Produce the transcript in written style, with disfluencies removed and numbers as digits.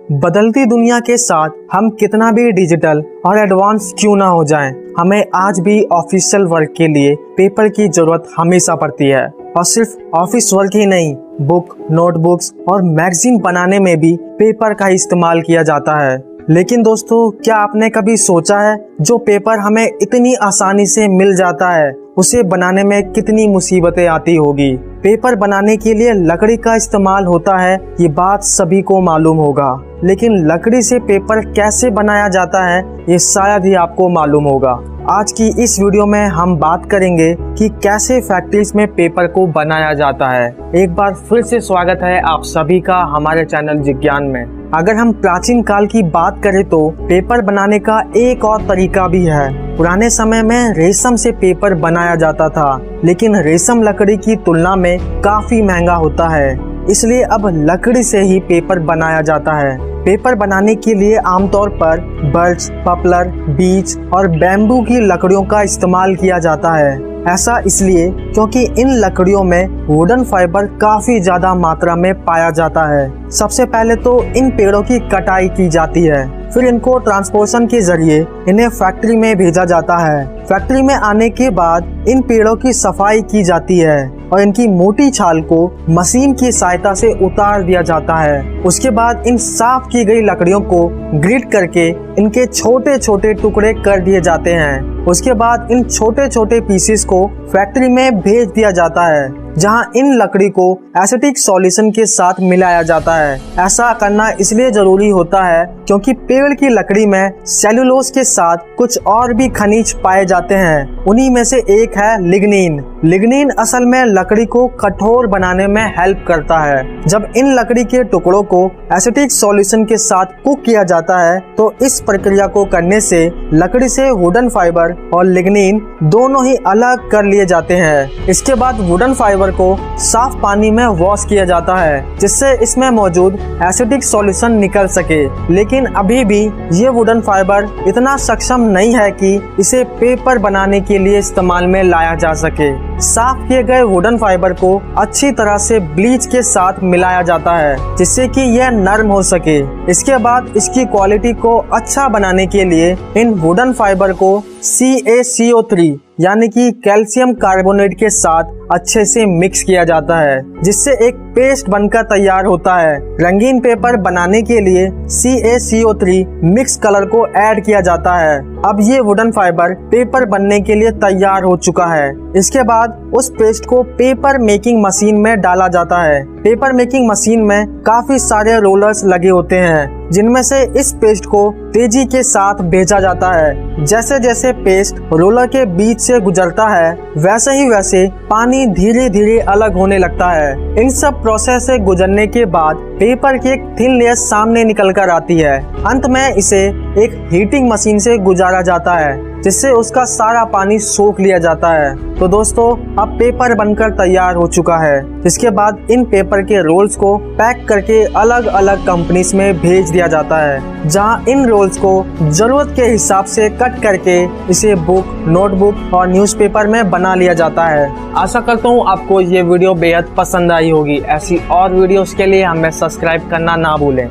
बदलती दुनिया के साथ हम कितना भी डिजिटल और एडवांस क्यों ना हो जाएं, हमें आज भी ऑफिशियल वर्क के लिए पेपर की जरूरत हमेशा पड़ती है। और सिर्फ ऑफिस वर्क ही नहीं, बुक, नोटबुक्स और मैगजीन बनाने में भी पेपर का इस्तेमाल किया जाता है। लेकिन दोस्तों, क्या आपने कभी सोचा है जो पेपर हमें इतनी आसानी से मिल जाता है, उसे बनाने में कितनी मुसीबतें आती होगी। पेपर बनाने के लिए लकड़ी का इस्तेमाल होता है, ये बात सभी को मालूम होगा। लेकिन लकड़ी से पेपर कैसे बनाया जाता है, ये शायद ही आपको मालूम होगा। आज की इस वीडियो में हम बात करेंगे कि कैसे फैक्ट्रीज में पेपर को बनाया जाता है। एक बार फिर से स्वागत है आप सभी का हमारे चैनल जिज्ञान में। अगर हम प्राचीन काल की बात करें तो पेपर बनाने का एक और तरीका भी है। पुराने समय में रेशम से पेपर बनाया जाता था, लेकिन रेशम लकड़ी की तुलना में काफी महंगा होता है, इसलिए अब लकड़ी से ही पेपर बनाया जाता है। पेपर बनाने के लिए आमतौर पर बर्च, पॉपुलर, बीच और बैम्बू की लकड़ियों का इस्तेमाल किया जाता है। ऐसा इसलिए क्योंकि इन लकड़ियों में वुडन फाइबर काफी ज्यादा मात्रा में पाया जाता है। सबसे पहले तो इन पेड़ों की कटाई की जाती है, फिर इनको ट्रांसपोर्टेशन के जरिए इन्हें फैक्ट्री में भेजा जाता है। फैक्ट्री में आने के बाद इन पेड़ों की सफाई की जाती है और इनकी मोटी छाल को मशीन की सहायता से उतार दिया जाता है। उसके बाद इन साफ की गई लकड़ियों को ग्रिड करके इनके छोटे छोटे टुकड़े कर दिए जाते हैं। उसके बाद इन छोटे छोटे पीसेस को फैक्ट्री में भेज दिया जाता है, जहां इन लकड़ी को एसिटिक सॉल्यूशन के साथ मिलाया जाता है। ऐसा करना इसलिए जरूरी होता है क्योंकि पेड़ की लकड़ी में सेलुलोज के साथ कुछ और भी खनिज पाए जाते हैं। उन्हीं में से एक है लिग्निन। लिग्निन असल में लकड़ी को कठोर बनाने में हेल्प करता है। जब इन लकड़ी के टुकड़ों को एसिटिक सॉल्यूशन के साथ कुक किया जाता है तो इस प्रक्रिया को करने से लकड़ी से वुडन फाइबर और लिग्निन दोनों ही अलग कर लिए जाते हैं। इसके बाद वुडन फाइबर को साफ पानी में वॉश किया जाता है, जिससे इसमें मौजूद एसिडिक सॉल्यूशन निकल सके। लेकिन अभी भी ये वुडन फाइबर इतना सक्षम नहीं है कि इसे पेपर बनाने के लिए इस्तेमाल में लाया जा सके। साफ किए गए वुडन फाइबर को अच्छी तरह से ब्लीच के साथ मिलाया जाता है, जिससे कि यह नरम हो सके। इसके बाद इसकी क्वालिटी को अच्छा बनाने के लिए इन वुडन फाइबर को CaCO3 यानी कि कैल्शियम कार्बोनेट के साथ अच्छे से मिक्स किया जाता है, जिससे एक पेस्ट बनकर तैयार होता है। रंगीन पेपर बनाने के लिए CaCO3 मिक्स कलर को ऐड किया जाता है। अब ये वुडन फाइबर पेपर बनने के लिए तैयार हो चुका है। इसके बाद उस पेस्ट को पेपर मेकिंग मशीन में डाला जाता है। पेपर मेकिंग मशीन में काफी सारे रोलर्स लगे होते हैं, जिनमें से इस पेस्ट को तेजी के साथ भेजा जाता है। जैसे जैसे पेस्ट रोलर के बीच से गुजरता है, वैसे ही वैसे पानी धीरे धीरे अलग होने लगता है। इन सब प्रोसेस से गुजरने के बाद पेपर की एक थिन लेयर सामने निकल कर आती है। अंत में इसे एक हीटिंग मशीन से गुजारा जाता है, जिससे उसका सारा पानी सोख लिया जाता है। तो दोस्तों, अब पेपर बनकर तैयार हो चुका है। इसके बाद इन पेपर के रोल्स को पैक करके अलग अलग कंपनीज में भेज दिया जाता है, जहां इन रोल्स को जरूरत के हिसाब से कट करके इसे बुक, नोटबुक और न्यूज़पेपर में बना लिया जाता है। आशा करता हूँ आपको ये वीडियो बेहद पसंद आई होगी। ऐसी और वीडियोस के लिए हमें सब्सक्राइब करना ना भूलें।